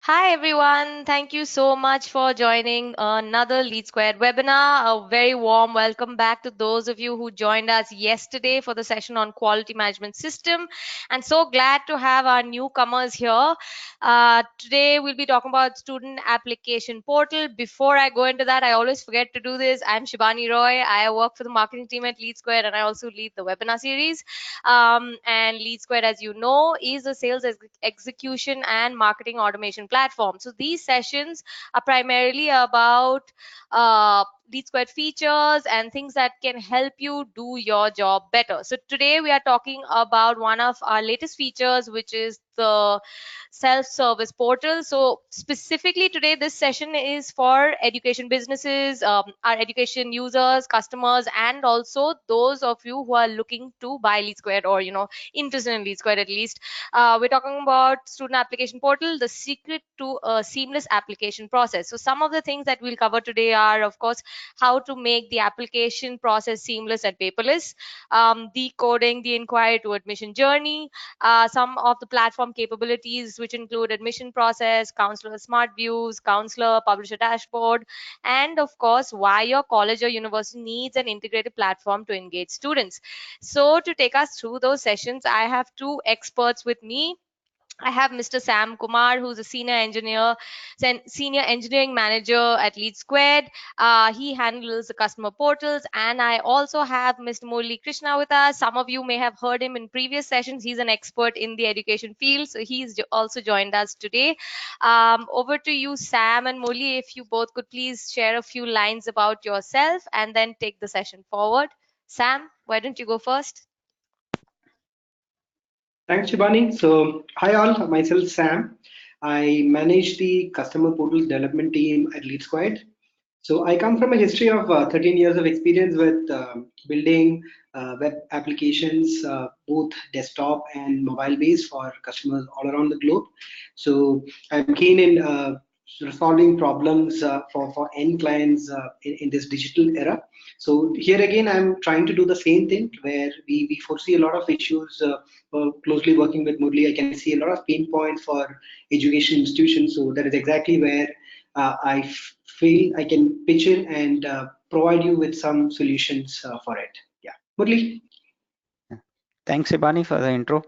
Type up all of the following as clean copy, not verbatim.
Hi everyone, thank you so much for joining another LeadSquared webinar. A very warm welcome back to those of you who joined us yesterday for the session on quality management system. And so glad to have our newcomers here. Today we'll be talking about student application portal. Before I go into that, I always forget to do this. I'm Shibani Roy. I work for the marketing team at LeadSquared and I also lead the webinar series. And LeadSquared, as you know, is a sales execution and marketing automation platform. So these sessions are primarily about LeadSquared features and things that can help you do your job better. So today we are talking about one of our latest features, which is the self-service portal. So specifically today, this session is for education businesses, our education users, customers, and also those of you who are looking to buy LeadSquared or interested in LeadSquared at least. We're talking about student application portal, the secret to a seamless application process. So some of the things that we'll cover today are, of course, how to make the application process seamless and paperless, decoding the inquiry to admission journey, some of the platform capabilities, which include admission process, counselor smart views, counselor publisher dashboard, and of course, why your college or university needs an integrated platform to engage students. So to take us through those sessions, I have two experts with me. I have Mr. Sam Kumar, who's a senior engineering manager at LeadSquared. He handles the customer portals, and I also have Mr. Murli Krishna with us. Some of you may have heard him in previous sessions. He's an expert in the education field, so he's also joined us today. Over to you, Sam and Murli, if you both could please share a few lines about yourself and then take the session forward. Sam, why don't you go first? Thanks, Shibani. So, hi all, myself Sam. I manage the customer portals development team at LeadSquared. So, I come from a history of 13 years of experience with building web applications, both desktop and mobile based for customers all around the globe. So, I'm keen in solving problems for end clients in this digital era. So here again, I'm trying to do the same thing where we foresee a lot of issues. Closely working with Murli, I can see a lot of pain points for education institutions. So that is exactly where I feel I can pitch in and provide you with some solutions for it. Yeah, Murli. Thanks, Shibani, for the intro.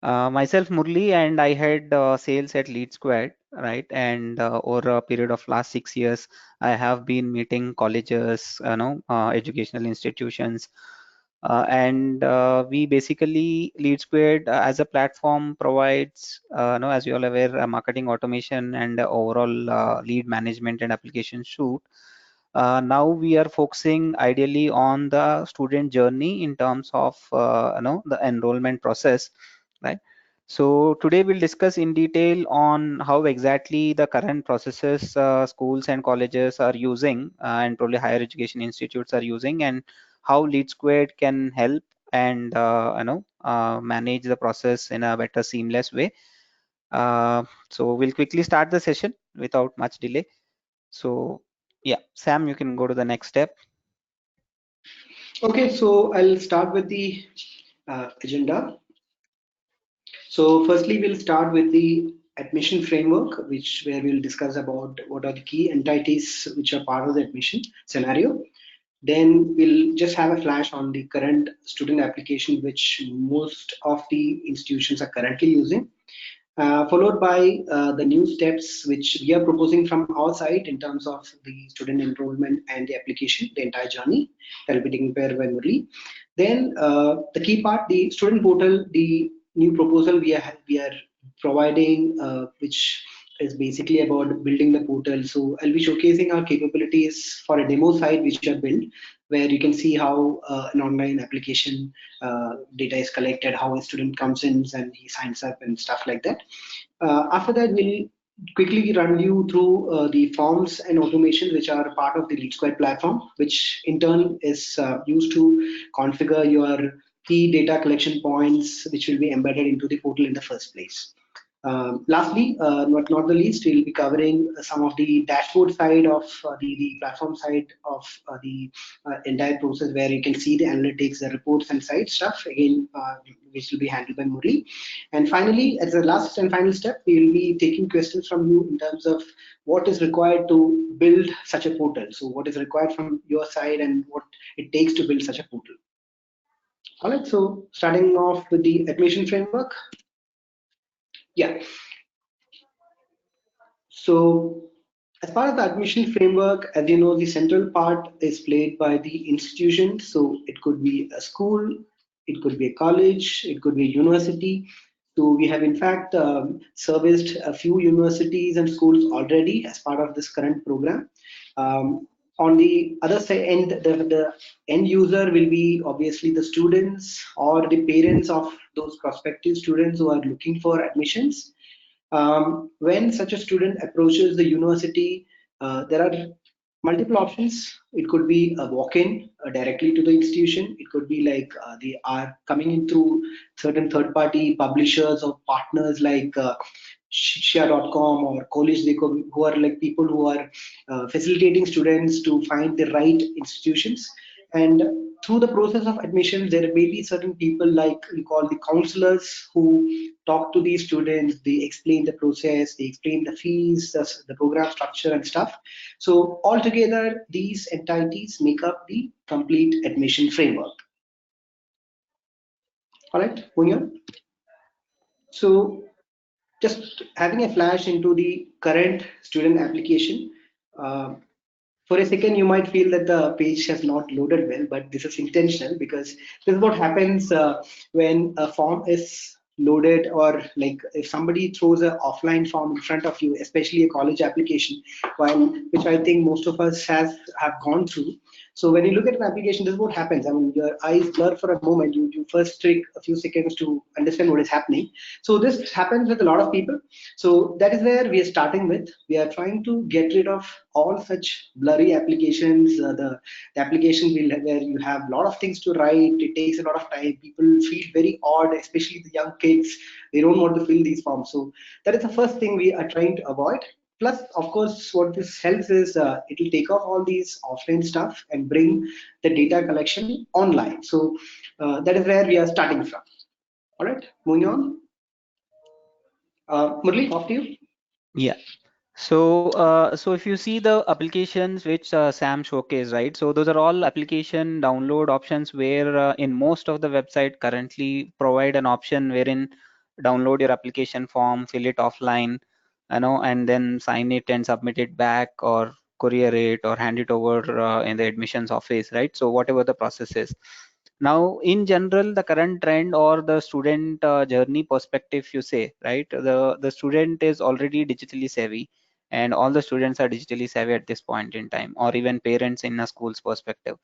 Myself Murli, and I had sales at LeadSquared, right? And over a period of last 6 years, I have been meeting colleges, educational institutions, and we basically LeadSquared as a platform provides, as you all aware, marketing automation and overall lead management and application suite. Now we are focusing ideally on the student journey in terms of the enrollment process, right? So today we'll discuss in detail on how exactly the current processes schools and colleges are using and probably higher education institutes are using, and how LeadSquared can help and manage the process in a better seamless way. So we'll quickly start the session without much delay. So yeah, Sam, you can go to the next step. Okay, so I'll start with the agenda. So firstly, we'll start with the admission framework, where we'll discuss about what are the key entities which are part of the admission scenario. Then we'll just have a flash on the current student application, which most of the institutions are currently using. Followed by the new steps which we are proposing from our side in terms of the student enrollment and the application, the entire journey that will be taken care of by Murli. Then the key part, the student portal, the new proposal we are providing, which is basically about building the portal. So I'll be showcasing our capabilities for a demo site which are built, where you can see how an online application data is collected, how a student comes in and he signs up and stuff like that. After that, we'll quickly run you through the forms and automation which are part of the LeadSquared platform, which in turn is used to configure your key data collection points, which will be embedded into the portal in the first place. Lastly, not the least, we'll be covering some of the dashboard side of the platform side of the entire process, where you can see the analytics, the reports, and side stuff. Again, which will be handled by Murli. And finally, as the last and final step, we will be taking questions from you in terms of what is required to build such a portal. So, what is required from your side, and what it takes to build such a portal. All right. So, starting off with the admission framework. Yeah. So, as part of the admission framework, as you know, the central part is played by the institution. So, it could be a school, it could be a college, it could be a university. So, we have in fact serviced a few universities and schools already as part of this current program. On the other side, the end user will be obviously the students or the parents of those prospective students who are looking for admissions. When such a student approaches the university, there are multiple options. It could be a walk-in directly to the institution. It could be like they are coming in through certain third-party publishers or partners like Shiksha.com or College Deco, who are like people who are facilitating students to find the right institutions. And through the process of admission, there may be certain people like we call the counselors who talk to these students. They explain the process, they explain the fees, the program structure and stuff. So altogether, these entities make up the complete admission framework. All right, moving on. So just having a flash into the current student application. Uh, for a second, you might feel that the page has not loaded well, but this is intentional because this is what happens when a form is loaded, or like if somebody throws an offline form in front of you, especially a college application, which I think most of us have gone through. So when you look at an application, this is what happens. I mean, your eyes blur for a moment. You first take a few seconds to understand what is happening. So this happens with a lot of people. So that is where we are starting with. We are trying to get rid of all such blurry applications. The application where you have a lot of things to write. It takes a lot of time. People feel very odd, especially the young kids. They don't want to fill these forms. So that is the first thing we are trying to avoid. Plus, of course, what this helps is it will take off all these offline stuff and bring the data collection online. So that is where we are starting from. All right, moving on. Murli, off to you. Yeah. So if you see the applications which Sam showcased, right? So those are all application download options where in most of the website currently provide an option wherein download your application form, fill it offline, and then sign it and submit it back, or courier it, or hand it over in the admissions office, right? So whatever the process is. Now, in general, the current trend or the student journey perspective, you say, right? The student is already digitally savvy, and all the students are digitally savvy at this point in time, or even parents in a school's perspective.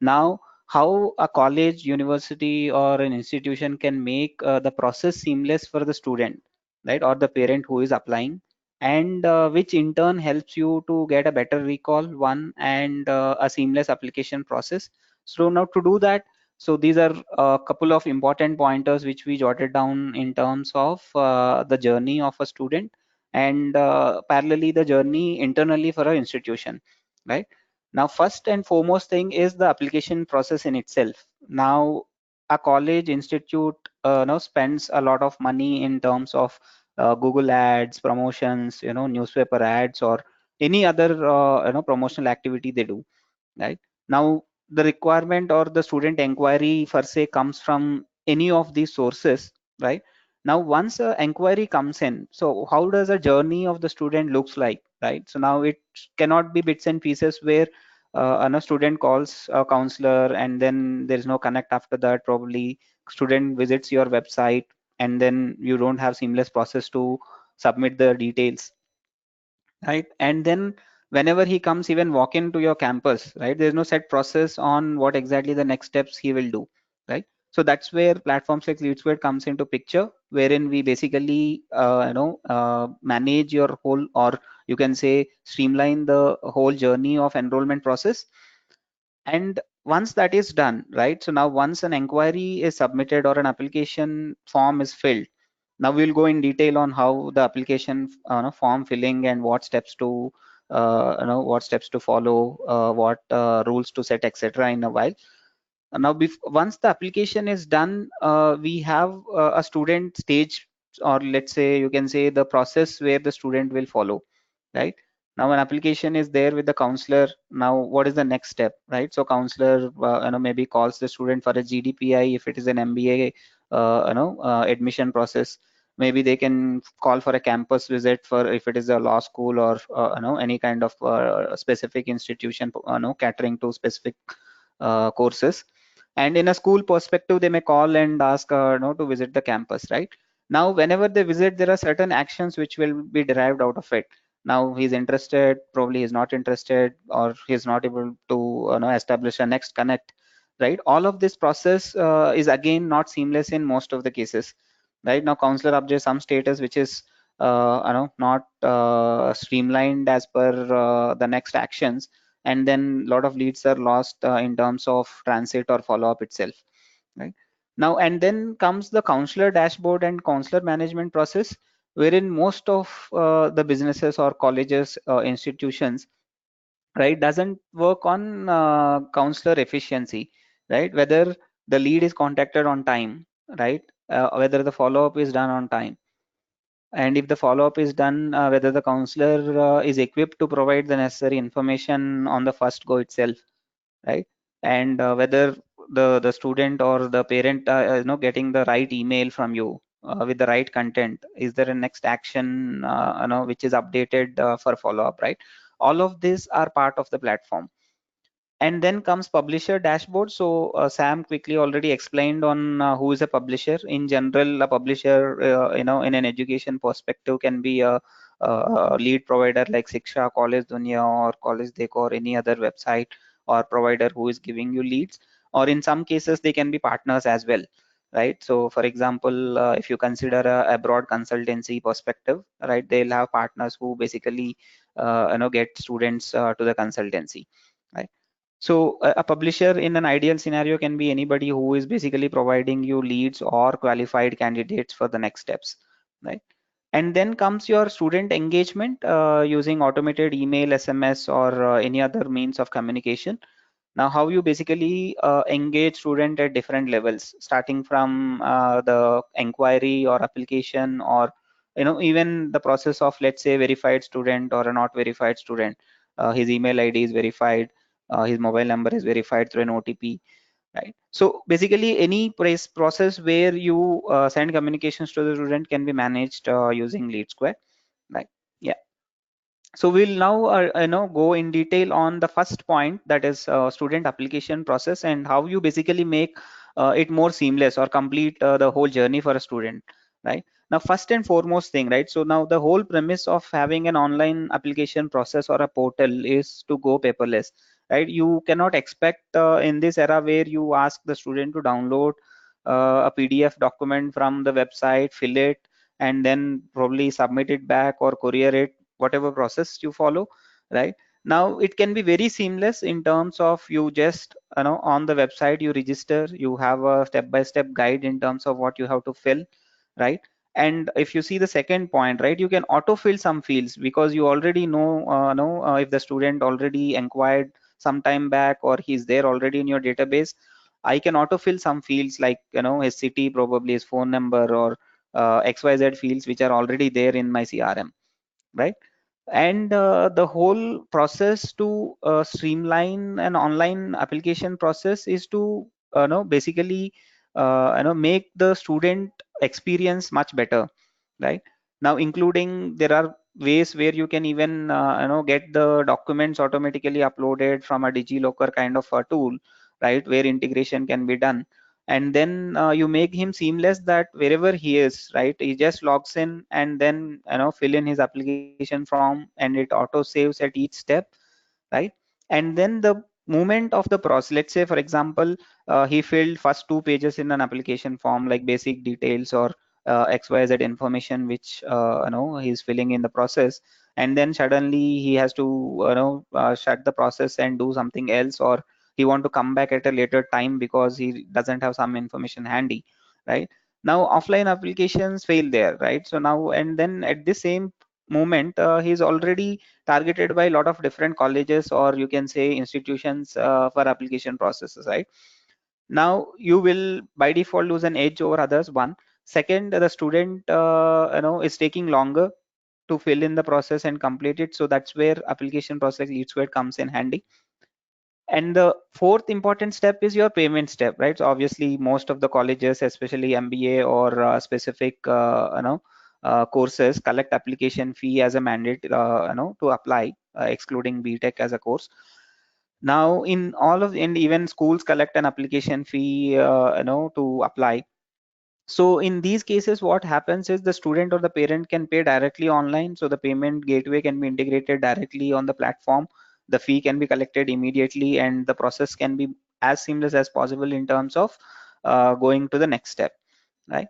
Now, how a college, university, or an institution can make the process seamless for the student, right, or the parent who is applying, and which in turn helps you to get a better recall one, and a seamless application process. So now to do that, so these are a couple of important pointers which we jotted down in terms of the journey of a student, and parallelly the journey internally for an institution, right? Now, first and foremost thing is the application process in itself. Now, a college institute now spends a lot of money in terms of Google ads, promotions, newspaper ads, or any other promotional activity they do, right? Now, the requirement or the student inquiry per se comes from any of these sources, right? Now, once an inquiry comes in, so how does a journey of the student looks like, right? So now it cannot be bits and pieces where a student calls a counselor and then there is no connect after that. Probably student visits your website and then you don't have seamless process to submit the details, right? And then whenever he comes, even walk into your campus, right, there's no set process on what exactly the next steps he will do, right? So that's where platforms like LeadSquared comes into picture, wherein we basically manage your whole, or you can say streamline the whole journey of enrollment process. And once that is done, right, so now once an inquiry is submitted or an application form is filled, Now we'll go in detail on how the application form filling and what steps to what steps to follow, what rules to set, etc. in a while. Now, once the application is done, we have a student stage, or let's say you can say the process where the student will follow, right? Now, an application is there with the counselor. Now, what is the next step, right? So, counselor, maybe calls the student for a GDPI if it is an MBA, admission process. Maybe they can call for a campus visit for if it is a law school or any kind of specific institution, catering to specific courses. And in a school perspective, they may call and ask to visit the campus, right? Now whenever they visit, there are certain actions which will be derived out of it. Now he's interested, probably he's not interested, or he's not able to establish a next connect, right? All of this process is again not seamless in most of the cases, right? Now counselor updates some status which is not streamlined as per the next actions, and then a lot of leads are lost in terms of transit or follow-up itself, right? Now, and then comes the counselor dashboard and counselor management process, wherein most of the businesses or colleges, institutions, right, doesn't work on counselor efficiency, right? Whether the lead is contacted on time, right? Whether the follow-up is done on time, and if the follow-up is done, whether the counselor is equipped to provide the necessary information on the first go itself, right? And whether the student or the parent getting the right email from you with the right content, is there a next action which is updated for follow-up, right? All of these are part of the platform. And then comes publisher dashboard. So Sam quickly already explained on who is a publisher. In general, a publisher in an education perspective can be a lead provider like Shiksha, College Dunya, or College Dekho, or any other website or provider who is giving you leads, or in some cases they can be partners as well, right? So for example, if you consider a broad consultancy perspective, right, they'll have partners who basically get students to the consultancy, right? So a publisher in an ideal scenario can be anybody who is basically providing you leads or qualified candidates for the next steps, right? And then comes your student engagement using automated email, SMS, or any other means of communication. Now, how you basically engage student at different levels, starting from the inquiry or application, or even the process of, let's say, verified student or a not verified student. His email ID is verified, his mobile number is verified through an OTP, right? So basically, any process where you send communications to the student can be managed using LeadSquared, right? Yeah. So we'll now go in detail on the first point, that is student application process, and how you basically make it more seamless or complete the whole journey for a student, right? Now, first and foremost thing, right? So now the whole premise of having an online application process or a portal is to go paperless, right? You cannot expect in this era where you ask the student to download a PDF document from the website, fill it, and then probably submit it back or courier it, whatever process you follow, right? Now it can be very seamless in terms of you just on the website you register, you have a step-by-step guide in terms of what you have to fill, right? And if you see the second point, right, you can auto fill some fields because you already know if the student already inquired some time back or he's there already in your database. I can auto fill some fields like his city, probably his phone number, or XYZ fields which are already there in my CRM, right? And the whole process to streamline an online application process is to basically make the student experience much better, right? Now, including there are ways where you can even get the documents automatically uploaded from a DigiLocker kind of a tool, right, where integration can be done. And then you make him seamless that wherever he is, right, he just logs in and then fill in his application form, and it auto saves at each step, right? And then the moment of the process, let's say for example he filled first 2 pages in an application form like basic details or XYZ information which he's filling in the process, and then suddenly he has to shut the process and do something else, or he want to come back at a later time because he doesn't have some information handy, right? Now offline applications fail there, right? So now, and then at the same moment, he's already targeted by a lot of different colleges, or you can say institutions, for application processes, right? Now you will by default lose an edge over others. One. Second, the student is taking longer to fill in the process and complete it, so that's where application process like LeadSquared comes in handy. And the fourth important step is your payment step, right? So obviously most of the colleges, especially MBA or specific courses, collect application fee as a mandate to apply, excluding BTech as a course. Now in all of, and even schools collect an application fee to apply. So in these cases, what happens is the student or the parent can pay directly online. So the payment gateway can be integrated directly on the platform. The fee can be collected immediately, and the process can be as seamless as possible in terms of going to the next step, right?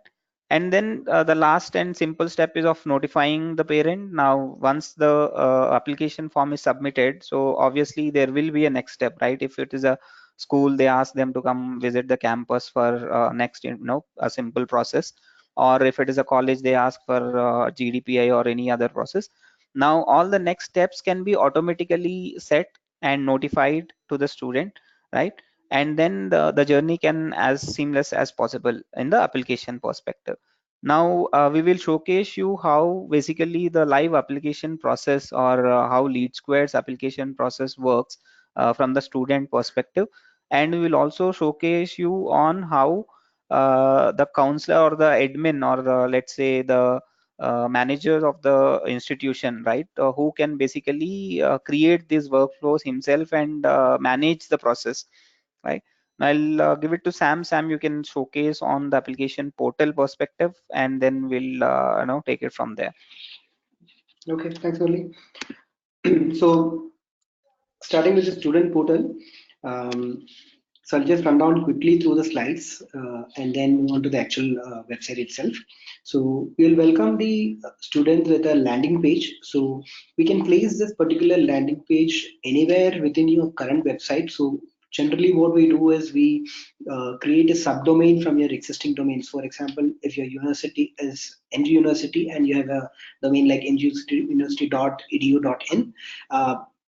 And then the last and simple step is of notifying the parent. Now once the application form is submitted, so obviously there will be a next step, right? If it is a school, they ask them to come visit the campus for next a simple process, or if it is a college, they ask for GDPI or any other process. Now all the next steps can be automatically set and notified to the student, right? And then the journey can as seamless as possible in the application perspective. Now we will showcase you how basically the live application process, or how LeadSquared's application process works from the student perspective. And we will also showcase you on how the counselor or the admin, or let's say the manager of the institution, right, who can basically create these workflows himself and manage the process, right? I'll give it to Sam. Sam, you can showcase on the application portal perspective, and then we'll take it from there. Okay, thanks, Murli. So starting with the student portal, um, so I'll just run down quickly through the slides and then move on to the actual website itself. So we'll welcome the student with a landing page. So we can place this particular landing page anywhere within your current website. So generally what we do is we create a subdomain from your existing domains. For example, if your university is NG University and you have a domain like nguniversity.edu.in,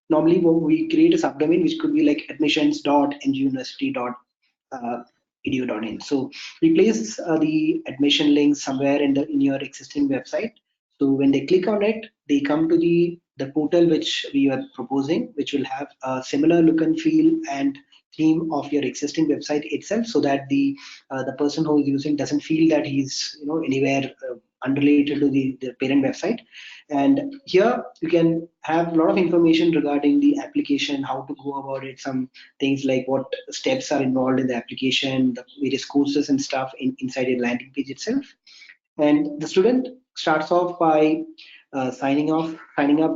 normally we create a subdomain which could be like admissions.nguniversity.edu.in. So we place the admission link somewhere in your existing website. So when they click on it, they come to the portal which we are proposing, which will have a similar look and feel and theme of your existing website itself, so that the person who is using doesn't feel that he's anywhere unrelated to the parent website. And here you can have a lot of information regarding the application, how to go about it, some things like what steps are involved in the application, the various courses and stuff inside your landing page itself. And the student starts off by signing up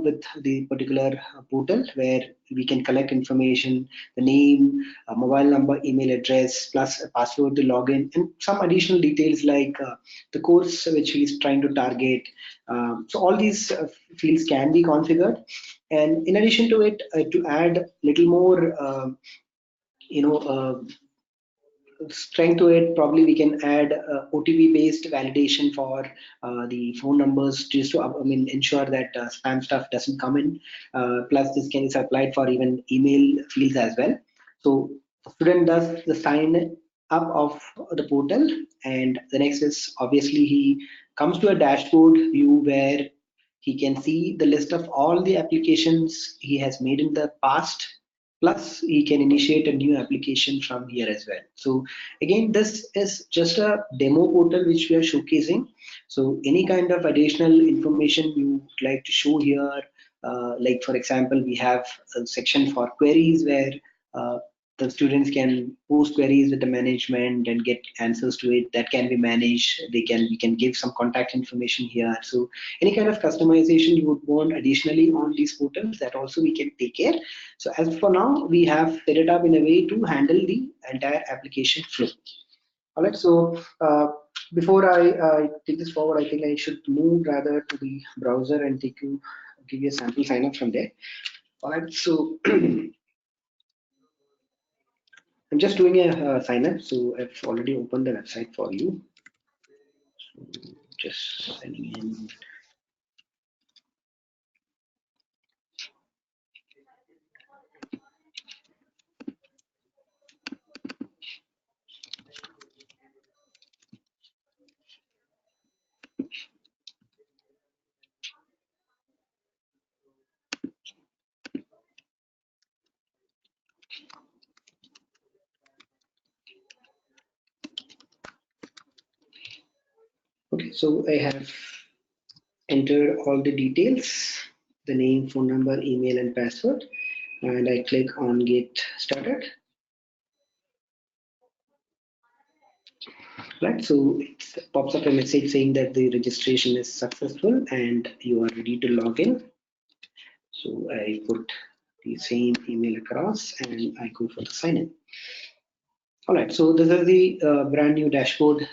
with the particular portal, where we can collect information, the name, mobile number, email address, plus a password to log in, and some additional details like the course which he's trying to target. So all these fields can be configured. And in addition to it, to add little more, you know, strength to it, probably we can add OTP based validation for the phone numbers, just to ensure that spam stuff doesn't come in. Plus this can is applied for even email fields as well. So the student does the sign up of the portal, and the next is obviously he comes to a dashboard view where he can see the list of all the applications he has made in the past. Plus, he can initiate a new application from here as well. So again, this is just a demo portal which we are showcasing. So any kind of additional information you would like to show here, like for example, we have a section for queries where the students can post queries with the management and get answers to it. That can be managed. We can give some contact information here. So any kind of customization you would want additionally on these portals, that also we can take care. So as for now, we have set it up in a way to handle the entire application flow. All right. So before I take this forward, I think I should move rather to the browser and give you a sample sign up from there. All right. So I'm just doing a sign up. So I've already opened the website for you. Just signing in. Okay, so I have entered all the details, the name, phone number, email, and password, and I click on get started. Right, so it pops up a message saying that the registration is successful and you are ready to log in. So I put the same email across and I go for the sign in. All right, so this is the brand new dashboard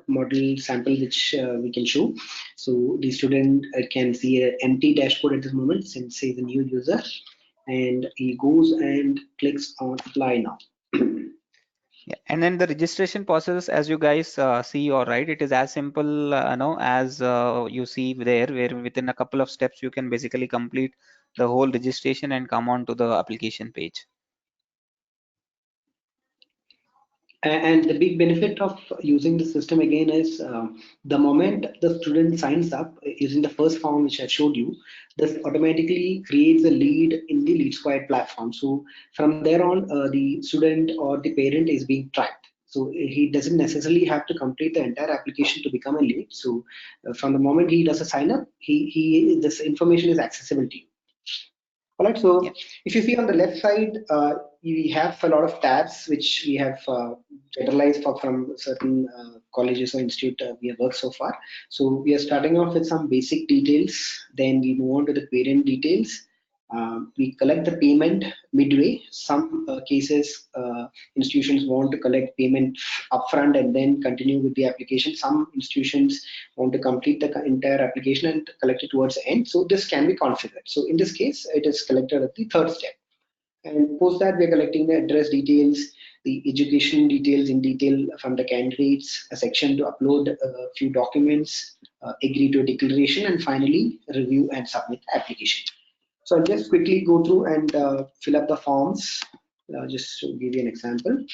model sample which we can show. So the student can see an empty dashboard at this moment since he's a new user, and he goes and clicks on apply now. Yeah, and then the registration process, as you guys see, all right, it is as simple, as you see there, where within a couple of steps you can basically complete the whole registration and come on to the application page. And the big benefit of using the system again is the moment the student signs up using the first form which I showed you, this automatically creates a lead in the LeadSquared platform. So from there on, the student or the parent is being tracked. So he doesn't necessarily have to complete the entire application to become a lead. So from the moment he does a sign up, this information is accessible to you. All right, so Yeah. if you see on the left side, we have a lot of tabs which we have generalized from certain colleges or institute we have worked so far. So we are starting off with some basic details, then we move on to the parent details. We collect the payment midway. Some cases, institutions want to collect payment upfront and then continue with the application. Some institutions want to complete the entire application and collect it towards the end. So this can be configured. So in this case, it is collected at the third step. And post that, we're collecting the address details, the education details in detail from the candidates, a section to upload a few documents, agree to a declaration, and finally review and submit the application. So I'll just quickly go through and fill up the forms, just to give you an example.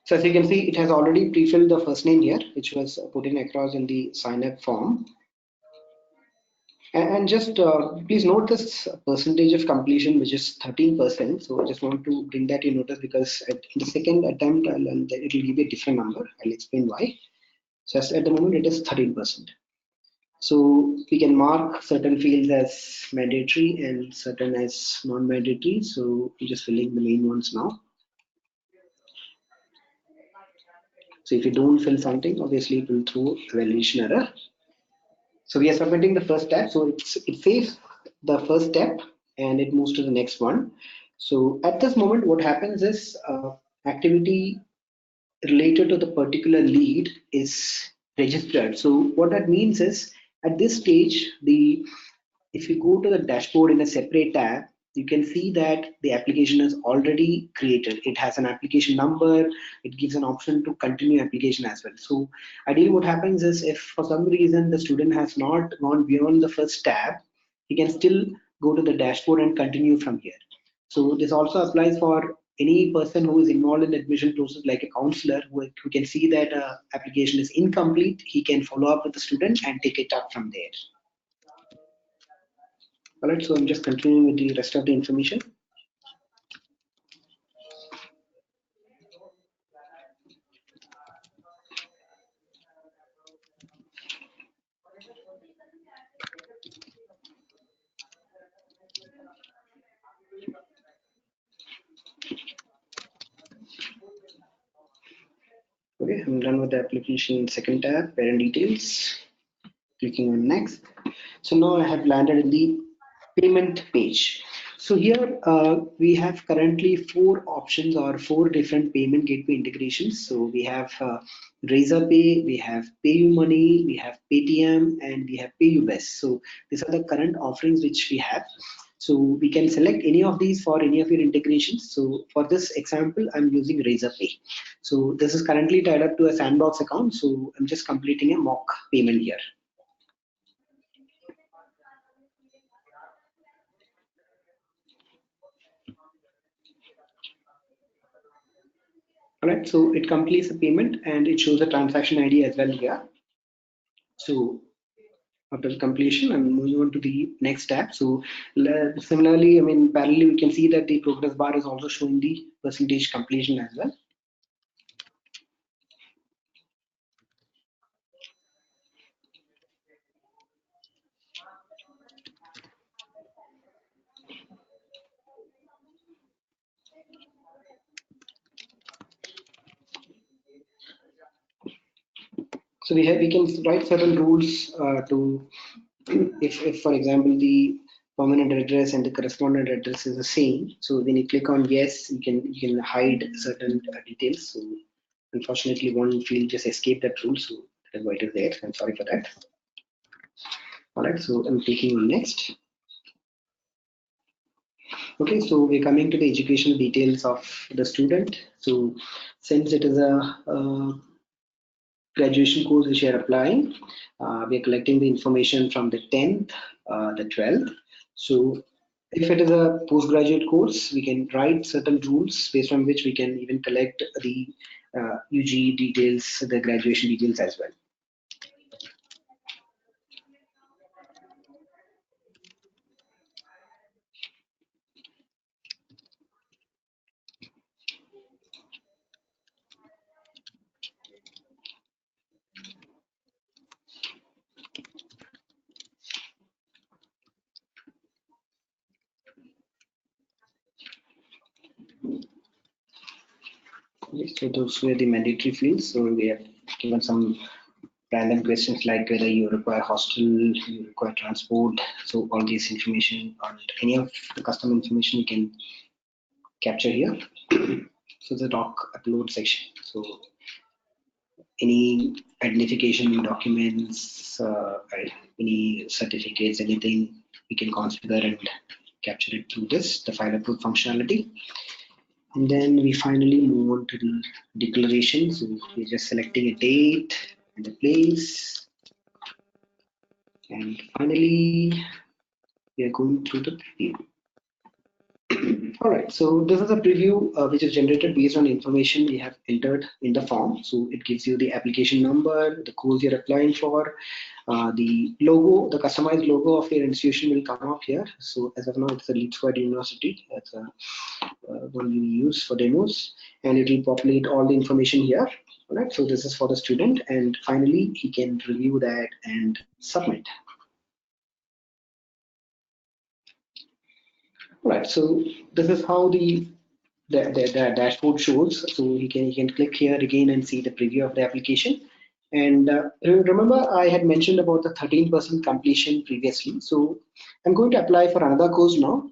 So as you can see, it has already pre-filled the first name here, which was put in across in the sign-up form. And just please note this percentage of completion, which is 13%. So I just want to bring that in notice because in the second attempt, it will give you a different number. I'll explain why. So at the moment, it is 13%. So we can mark certain fields as mandatory and certain as non-mandatory. So I'm just filling the main ones now. So if you don't fill something, obviously it will throw evaluation error. So we are submitting the first step. So it saves the first step and it moves to the next one. So at this moment, what happens is activity related to the particular lead is registered. So what that means is at this stage, if you go to the dashboard in a separate tab, you can see that the application is already created. It has an application number. It gives an option to continue application as well. So ideally what happens is if for some reason the student has not gone beyond the first tab, he can still go to the dashboard and continue from here. So this also applies for any person who is involved in the admission process, like a counselor who can see that application is incomplete. He can follow up with the student and take it up from there. All right, so I'm just continuing with the rest of the information. Okay, I'm done with the application second tab, parent details. Clicking on next. So now I have landed in the payment page. So here we have currently 4 options or 4 different payment gateway integrations. So we have Razorpay, we have PayUmoney, we have Paytm, and we have PayUbest. So these are the current offerings which we have. So we can select any of these for any of your integrations. So for this example, I'm using Razorpay. So this is currently tied up to a sandbox account. So I'm just completing a mock payment here. All right, so it completes the payment and it shows the transaction ID as well here. So after the completion, I'm moving on to the next tab. So similarly, I mean, parallelly, we can see that the progress bar is also showing the percentage completion as well. So we can write certain rules to if for example the permanent address and the correspondent address is the same. So when you click on yes, you can hide certain details. So unfortunately, one field just escaped that rule, so that is why it is there. I'm sorry for that. All right, so I'm clicking on next. Okay, so we're coming to the educational details of the student. So since it is a graduation course which we are applying, we are collecting the information from the 10th, the 12th. So if it is a postgraduate course, we can write certain rules based on which we can even collect the UG details, the graduation details as well. Okay, so those were the mandatory fields. So we have given some random questions like whether you require hostel, you require transport. So all this information and any of the customer information you can capture here. So the doc upload section. So any identification documents, any certificates, anything we can configure and capture it through this, the file upload functionality. And then we finally move on to the declaration. So we're just selecting a date and a place. And finally, we are going through the preview. All right, so this is a preview which is generated based on information we have entered in the form. So it gives you the application number, the course you're applying for, the logo, the customized logo of your institution will come up here. So as of now, it's a LeadSquared University. That's a one we use for demos, and it will populate all the information here. All right, so this is for the student, and finally he can review that and submit. All right, so this is how the dashboard shows. So he can click here again and see the preview of the application. And remember, I had mentioned about the 13% completion previously. So I'm going to apply for another course now.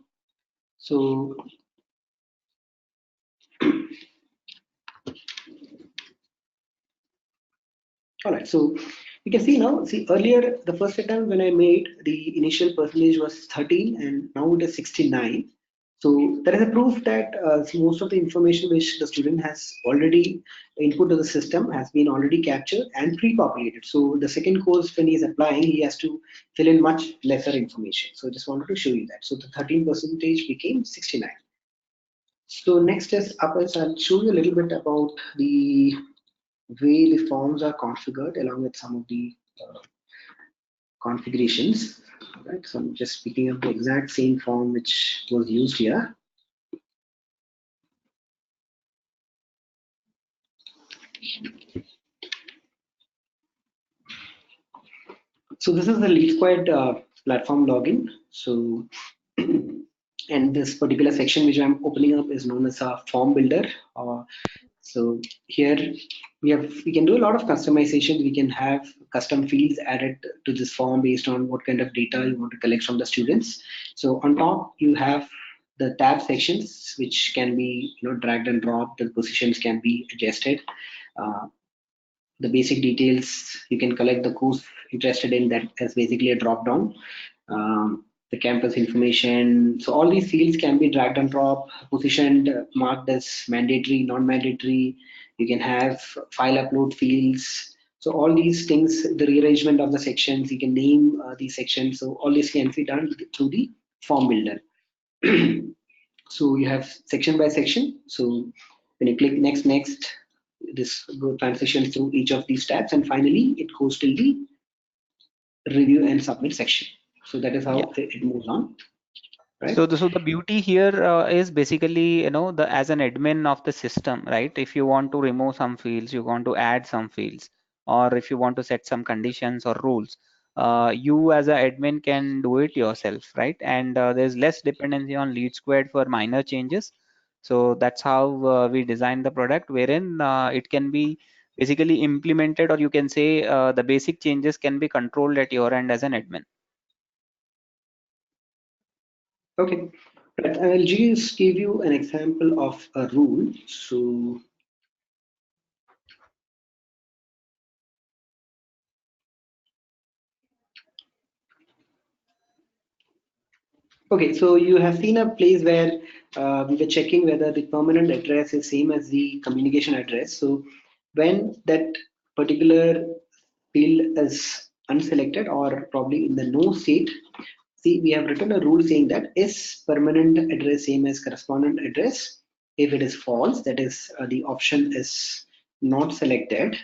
So all right, so you can see now, see earlier, the first attempt when I made, the initial percentage was 13 and now it is 69. So that is a proof that most of the information which the student has already input to the system has been already captured and pre-populated. So the second course, when he is applying, he has to fill in much lesser information. So I just wanted to show you that. So the 13% became 69. So next is up is I'll show you a little bit about the way the forms are configured along with some of the configurations. Right, so I'm just picking up the exact same form which was used here. So this is the LeadSquared platform login. So and this particular section which I'm opening up is known as a form builder. So here we can do a lot of customization. We can have custom fields added to this form based on what kind of data you want to collect from the students. So on top you have the tab sections, which can be dragged and dropped. The positions can be adjusted. The basic details, you can collect the course interested in, that as basically a drop down. The campus information, so all these fields can be dragged and dropped, positioned, marked as mandatory, non-mandatory. You can have file upload fields. So all these things, the rearrangement of the sections, you can name these sections. So all this can be done through the form builder. So you have section by section. So when you click next, this go transitions through each of these tabs, and finally it goes till the review and submit section. So that is how it moves on. Right. So the beauty here is basically, as an admin of the system, right? If you want to remove some fields, you want to add some fields, or if you want to set some conditions or rules, you as an admin can do it yourself, right? And there's less dependency on LeadSquared for minor changes. So that's how we design the product, wherein it can be basically implemented, or you can say the basic changes can be controlled at your end as an admin. Okay, right. I'll just give you an example of a rule. So okay, so you have seen a place where we were checking whether the permanent address is same as the communication address. So when that particular field is unselected or probably in the no state, see, we have written a rule saying that is permanent address same as correspondent address. If it is false, that is the option is not selected.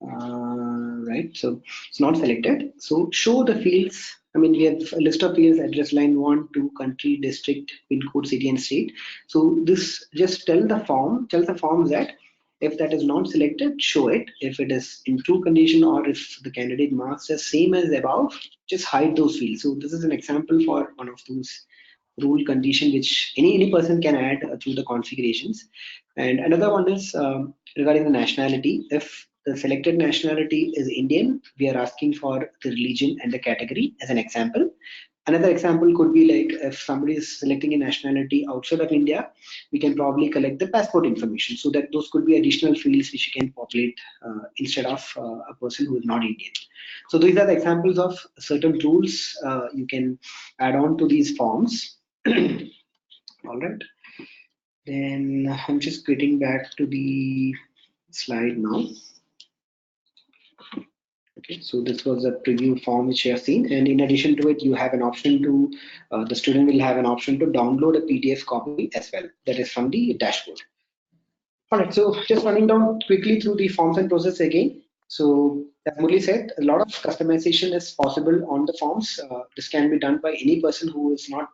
Right, so it's not selected. So show the fields. I mean, we have a list of fields: address line 1, 2, country, district, pin code, city, and state. So this just tells the form that if that is not selected, show it. If it is in true condition, or if the candidate marks as same as above, just hide those fields. So this is an example for one of those rule condition which any person can add through the configurations. And another one is regarding the nationality. If the selected nationality is Indian, we are asking for the religion and the category as an example. Another example could be like if somebody is selecting a nationality outside of India, we can probably collect the passport information, so that those could be additional fields which you can populate instead of a person who is not Indian. So these are the examples of certain rules you can add on to these forms. All right. Then I'm just getting back to the slide now. Okay, so this was a preview form which you have seen, and in addition to it, you have an option to, the student will have an option to download a PDF copy as well. That is from the dashboard. All right, so just running down quickly through the forms and process again. So as Murli said, a lot of customization is possible on the forms. This can be done by any person who is not,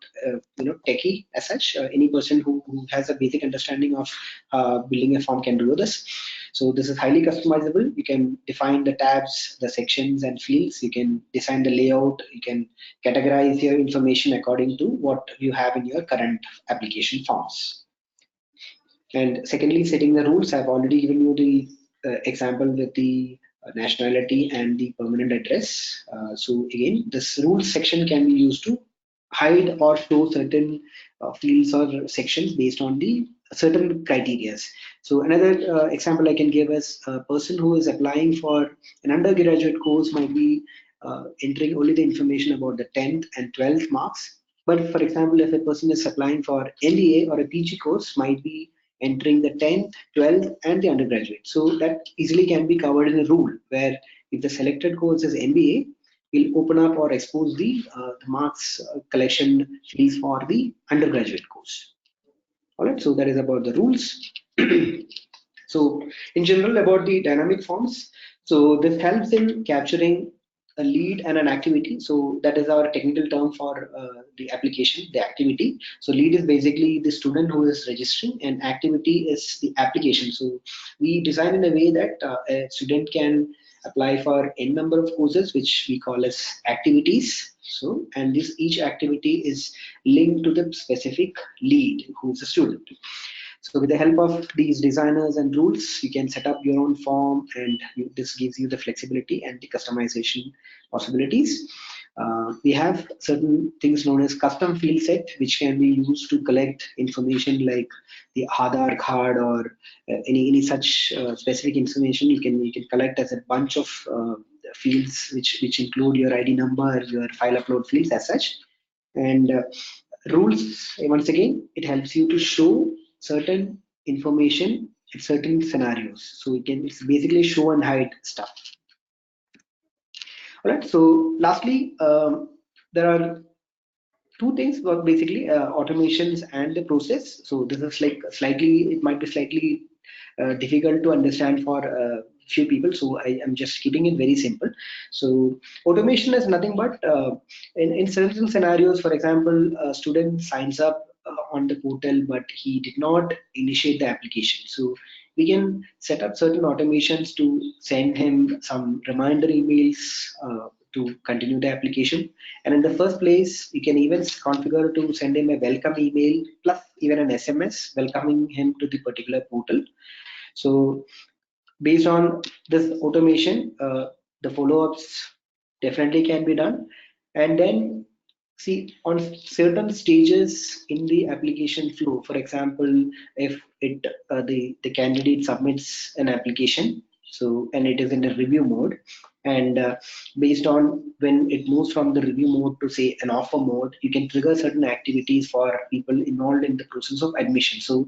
techie as such. Any person who has a basic understanding of building a form can do this. So this is highly customizable. You can define the tabs, the sections and fields. You can design the layout. You can categorize your information according to what you have in your current application forms. And secondly, setting the rules. I've already given you the example with the nationality and the permanent address. So again, this rules section can be used to hide or show certain fields or sections based on the certain criteria. So another example I can give is a person who is applying for an undergraduate course might be entering only the information about the 10th and 12th marks. But for example, if a person is applying for MBA or a PG course, might be entering the 10th, 12th, and the undergraduate. So that easily can be covered in a rule where if the selected course is MBA, we'll open up or expose the marks collection fees for the undergraduate course. All right, so that is about the rules. So in general about the dynamic forms, so this helps in capturing a lead and an activity. So that is our technical term for the application, the activity. So lead is basically the student who is registering, and activity is the application. So we design in a way that a student can apply for n number of courses, which we call as activities. So, and this each activity is linked to the specific lead who is a student. So with the help of these designers and rules, you can set up your own form, and this gives you the flexibility and the customization possibilities. We have certain things known as custom field set, which can be used to collect information like the Aadhaar card or any such specific information. You can collect as a bunch of fields, which include your ID number, your file upload fields as such. And rules, once again, it helps you to show certain information in certain scenarios. So it's basically show and hide stuff. All right. So lastly, there are two things, but basically automations and the process. So this is like it might be slightly difficult to understand for few people. So I am just keeping it very simple. So automation is nothing but in certain scenarios, for example, a student signs up on the portal, but he did not initiate the application. So we can set up certain automations to send him some reminder emails to continue the application. And in the first place, we can even configure to send him a welcome email plus even an SMS welcoming him to the particular portal. So based on this automation, the follow-ups definitely can be done. And then see on certain stages in the application flow, for example, if the candidate submits an application, so and it is in the review mode, and based on when it moves from the review mode to say an offer mode, you can trigger certain activities for people involved in the process of admission. So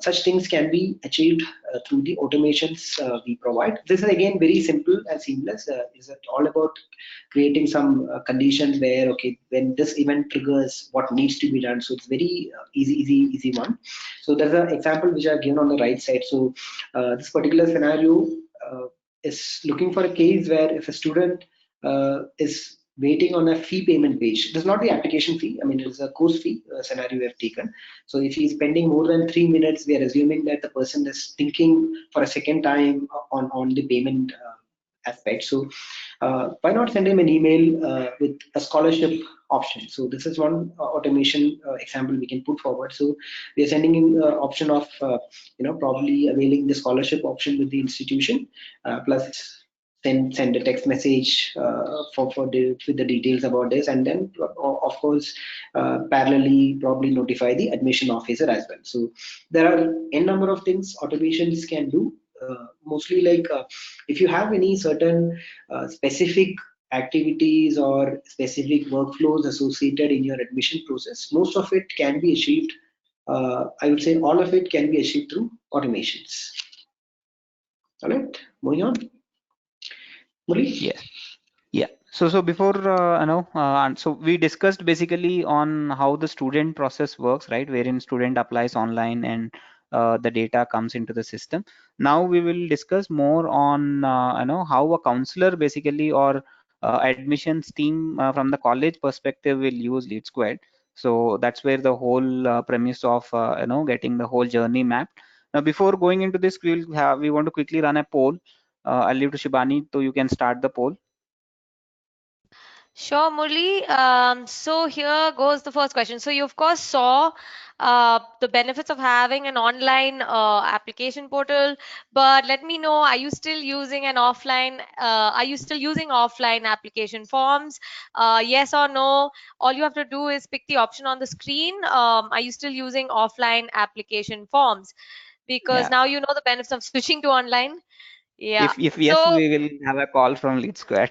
such things can be achieved through the automations we provide. This is again very simple and seamless. Is it all about creating some conditions where, okay, when this event triggers, what needs to be done. So it's very easy one. So there's an example which I've given on the right side. So this particular scenario is looking for a case where if a student is waiting on a fee payment page. This is not the application fee. I mean, it is a course fee scenario we have taken. So if he's spending more than 3 minutes, we are assuming that the person is thinking for a second time on the payment aspect. So why not send him an email with a scholarship option? So this is one automation example we can put forward. So we are sending him option of probably availing the scholarship option with the institution plus send a text message with the details about this, and then of course parallelly probably notify the admission officer as well. So there are n number of things automations can do. Mostly like if you have any certain specific activities or specific workflows associated in your admission process, most of it can be achieved. I would say all of it can be achieved through automations. All right, moving on. Murli? Yes. Yeah. So before so we discussed basically on how the student process works, right? Wherein student applies online and the data comes into the system. Now we will discuss more on how a counselor basically or admissions team from the college perspective will use LeadSquared. So that's where the whole premise of getting the whole journey mapped. Now before going into this, we want to quickly run a poll. I'll leave to Shibani, so you can start the poll. Sure, Murli. So here goes the first question. So you of course saw the benefits of having an online application portal, but let me know, are you still using an offline? Are you still using offline application forms? Yes or no? All you have to do is pick the option on the screen. Are you still using offline application forms? Because Yeah. now you know the benefits of switching to online. Yeah. If yes, So we will have a call from LeadSquared.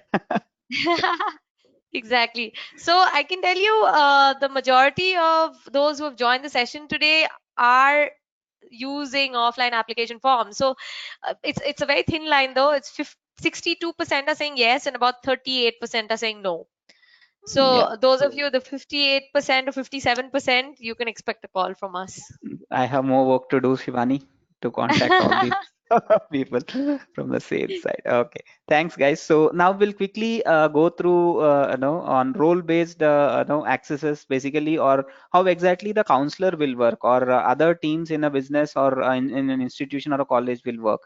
exactly. So I can tell you the majority of those who have joined the session today are using offline application forms. So it's a very thin line though. It's 62% are saying yes and about 38% are saying no. Yeah, So those of you, the 58% or 57%, you can expect a call from us. I have more work to do, Shivani, to contact all these people from the sales side. Okay, thanks, guys. So now we'll quickly go through, on role-based, accesses basically, or how exactly the counselor will work, or other teams in a business or in an institution or a college will work,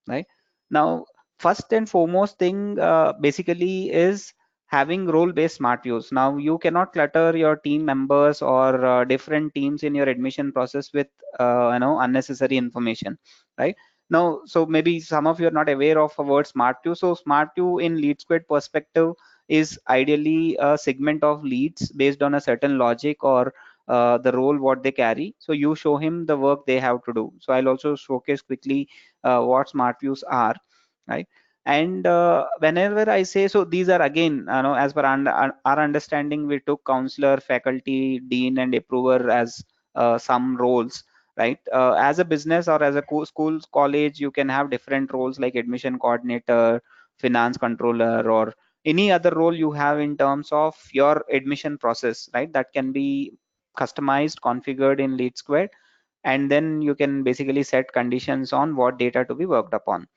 right? Now, first and foremost thing, basically is having role-based smart views. Now you cannot clutter your team members or different teams in your admission process with unnecessary information, right? Now, so maybe some of you are not aware of a word smart view. So smart view in LeadSquared perspective is ideally a segment of leads based on a certain logic or the role what they carry. So you show him the work they have to do. So I'll also showcase quickly what smart views are, right? And whenever I say, so these are again, as per our understanding, we took counselor, faculty, dean, and approver as some roles, right? As a business or as a school, college, you can have different roles like admission coordinator, finance controller, or any other role you have in terms of your admission process, right? That can be customized, configured in LeadSquared, and then you can basically set conditions on what data to be worked upon,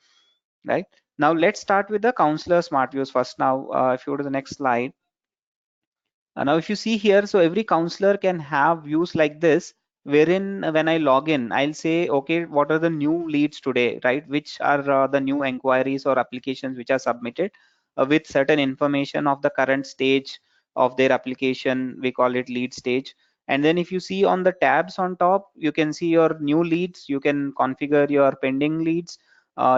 right? Now let's start with the counselor smart views first. Now, if you go to the next slide. Now, if you see here, so every counselor can have views like this, wherein when I log in, I'll say, okay, what are the new leads today, right? Which are the new enquiries or applications which are submitted with certain information of the current stage of their application. We call it lead stage. And then if you see on the tabs on top, you can see your new leads. You can configure your pending leads.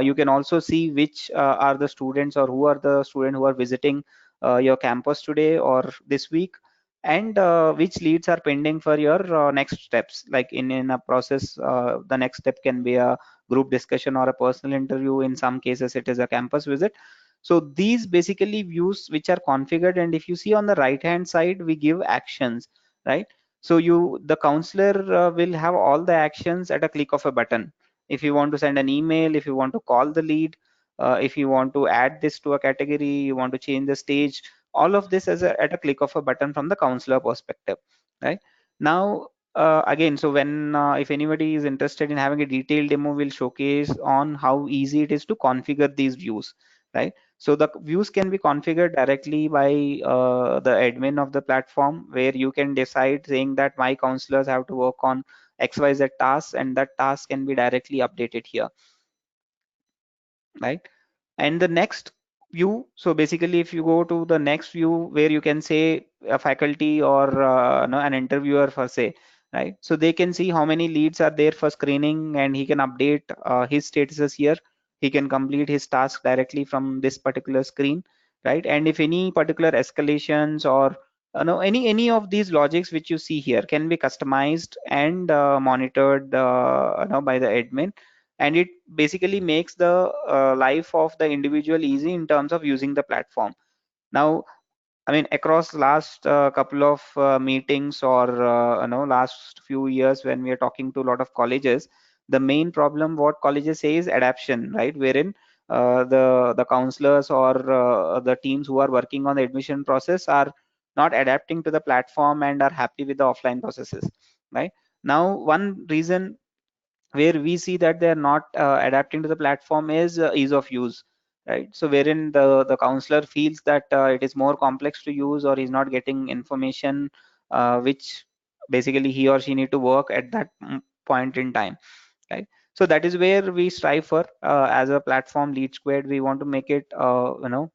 You can also see which are the students or who are the students who are visiting your campus today or this week, and which leads are pending for your next steps. Like in a process, the next step can be a group discussion or a personal interview. In some cases it is a campus visit. So these basically views which are configured, and if you see on the right hand side, we give actions, right? So the counselor will have all the actions at a click of a button. If you want to send an email, if you want to call the lead, if you want to add this to a category, you want to change the stage, all of this is at a click of a button from the counselor perspective, right? Now, again, so when if anybody is interested in having a detailed demo, we'll showcase on how easy it is to configure these views, right? So the views can be configured directly by the admin of the platform, where you can decide saying that my counselors have to work on XYZ tasks, and that task can be directly updated here, right? And the next view, so basically if you go to the next view where you can say a faculty or no, an interviewer per se, right? So they can see how many leads are there for screening, and he can update his statuses here. He can complete his task directly from this particular screen, right? And if any particular escalations or no, any of these logics which you see here can be customized and monitored by the admin, and it basically makes the life of the individual easy in terms of using the platform. Now, I mean, across last couple of meetings or last few years, when we are talking to a lot of colleges, the main problem what colleges say is adaptation, right? Wherein the counselors or the teams who are working on the admission process are not adapting to the platform and are happy with the offline processes, right? Now, one reason where we see that they're not adapting to the platform is ease of use, right? So wherein the counselor feels that it is more complex to use, or is not getting information which basically he or she need to work at that point in time, right? So that is where we strive for as a platform LeadSquared. We want to make it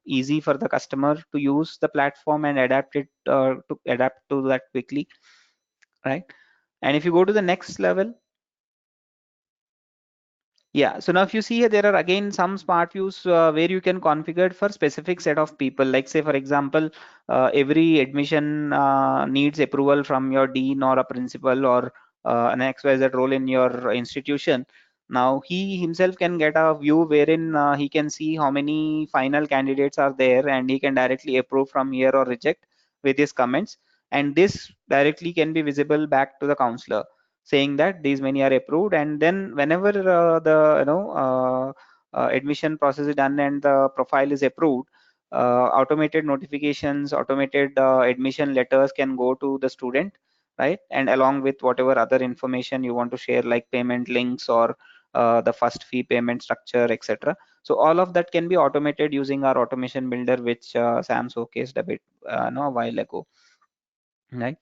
easy for the customer to use the platform and adapt to that quickly, right? And if you go to the next level, yeah, so now if you see here, there are again some smart views where you can configure for specific set of people. Like say, for example, every admission needs approval from your dean or a principal or an XYZ role in your institution. Now he himself can get a view wherein he can see how many final candidates are there, and he can directly approve from here or reject with his comments. And this directly can be visible back to the counselor, saying that these many are approved. And then whenever the admission process is done and the profile is approved, automated notifications, automated admission letters can go to the student, right? And along with whatever other information you want to share, like payment links or the first fee payment structure, etc. So all of that can be automated using our automation builder, which Sam showcased a bit a while ago, right?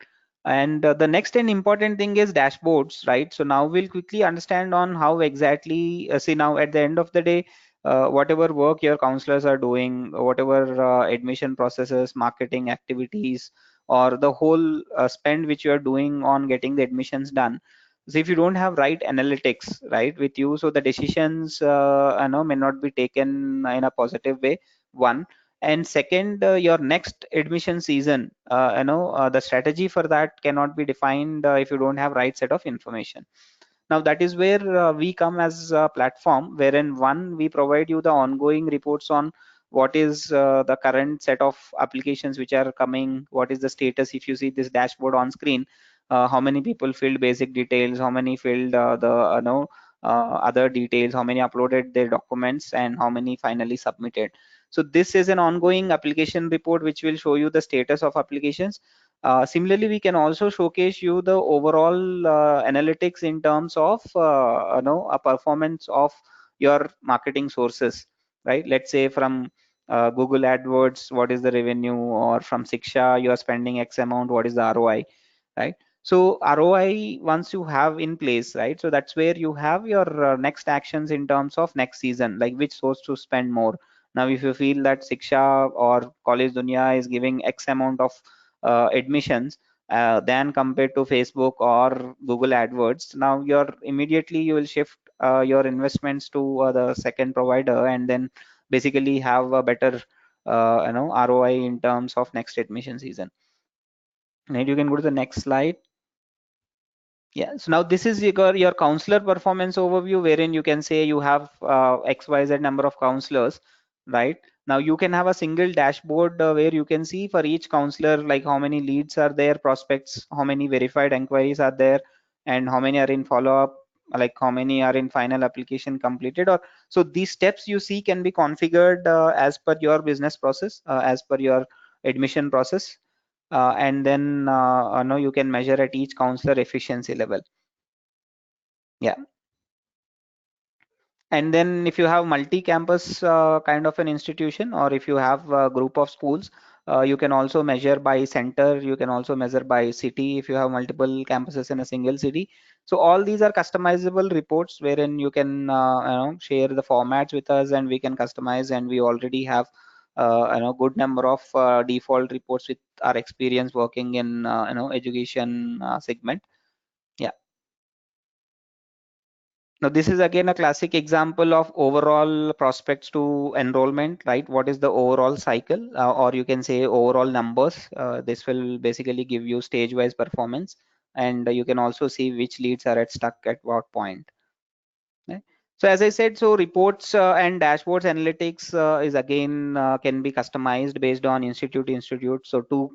And the next and important thing is dashboards, right? So now we'll quickly understand on how exactly see, now at the end of the day, whatever work your counselors are doing, whatever admission processes, marketing activities, or the whole spend which you are doing on getting the admissions done, so if you don't have right analytics right with you, so the decisions may not be taken in a positive way, one. And second, your next admission season, the strategy for that cannot be defined if you don't have right set of information. Now that is where we come as a platform, wherein one, we provide you the ongoing reports on what is the current set of applications which are coming, what is the status. If you see this dashboard on screen, how many people filled basic details, how many filled other details, how many uploaded their documents, and how many finally submitted. So this is an ongoing application report which will show you the status of applications. Similarly, we can also showcase you the overall analytics in terms of a performance of your marketing sources, right? Let's say from Google AdWords, what is the revenue, or from Siksha, you are spending X amount, what is the ROI, right? So ROI, once you have in place, right? So that's where you have your next actions in terms of next season, like which source to spend more. Now, if you feel that Siksha or College Dunya is giving X amount of admissions than compared to Facebook or Google AdWords, now you're immediately you will shift your investments to the second provider, and then basically have a better ROI in terms of next admission season. Right, you can go to the next slide. Yeah, so now this is your counselor performance overview, wherein you can say you have XYZ number of counselors, right? Now you can have a single dashboard where you can see for each counselor, like how many leads are there, prospects, how many verified inquiries are there, and how many are in follow-up, like how many are in final application completed. Or so these steps you see can be configured as per your business process, as per your admission process, and then you can measure at each counselor efficiency level. Yeah. And then if you have multi-campus kind of an institution, or if you have a group of schools, you can also measure by center, you can also measure by city if you have multiple campuses in a single city. So all these are customizable reports wherein you can share the formats with us, and we can customize, and we already have good number of default reports with our experience working in education segment. Yeah. Now, this is again a classic example of overall prospects to enrollment, right? What is the overall cycle, or you can say overall numbers. This will basically give you stage-wise performance, and you can also see which leads are at stuck at what point. Right? So as I said, so reports and dashboards analytics is again can be customized based on institute to institute. So two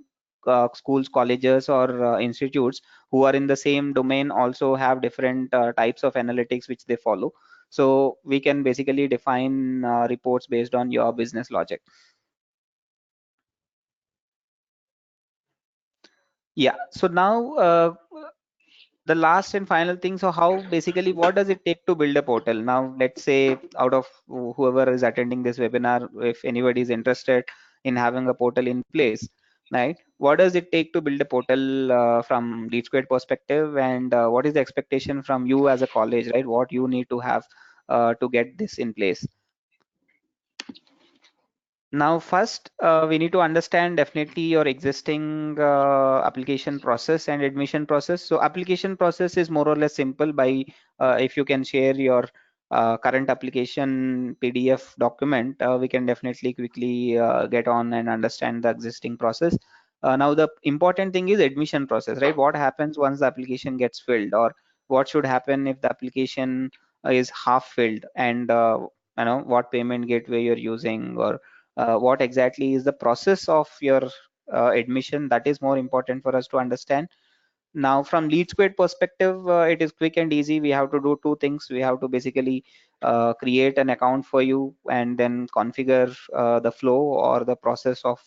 schools, colleges, or institutes who are in the same domain also have different types of analytics which they follow. So we can basically define reports based on your business logic. Yeah. So now the last and final thing, so how basically what does it take to build a portal? Now let's say out of whoever is attending this webinar, if anybody is interested in having a portal in place, right? What does it take to build a portal from LeadSquared perspective, and what is the expectation from you as a college, right? What you need to have to get this in place? Now, first, we need to understand definitely your existing application process and admission process. So application process is more or less simple by if you can share your current application PDF document, we can definitely quickly get on and understand the existing process. Now, the important thing is admission process, right? What happens once the application gets filled, or what should happen if the application is half filled, and what payment gateway you're using, or what exactly is the process of your admission. That is more important for us to understand. Now from LeadSquared perspective, it is quick and easy. We have to do two things. We have to basically create an account for you, and then configure the flow or the process of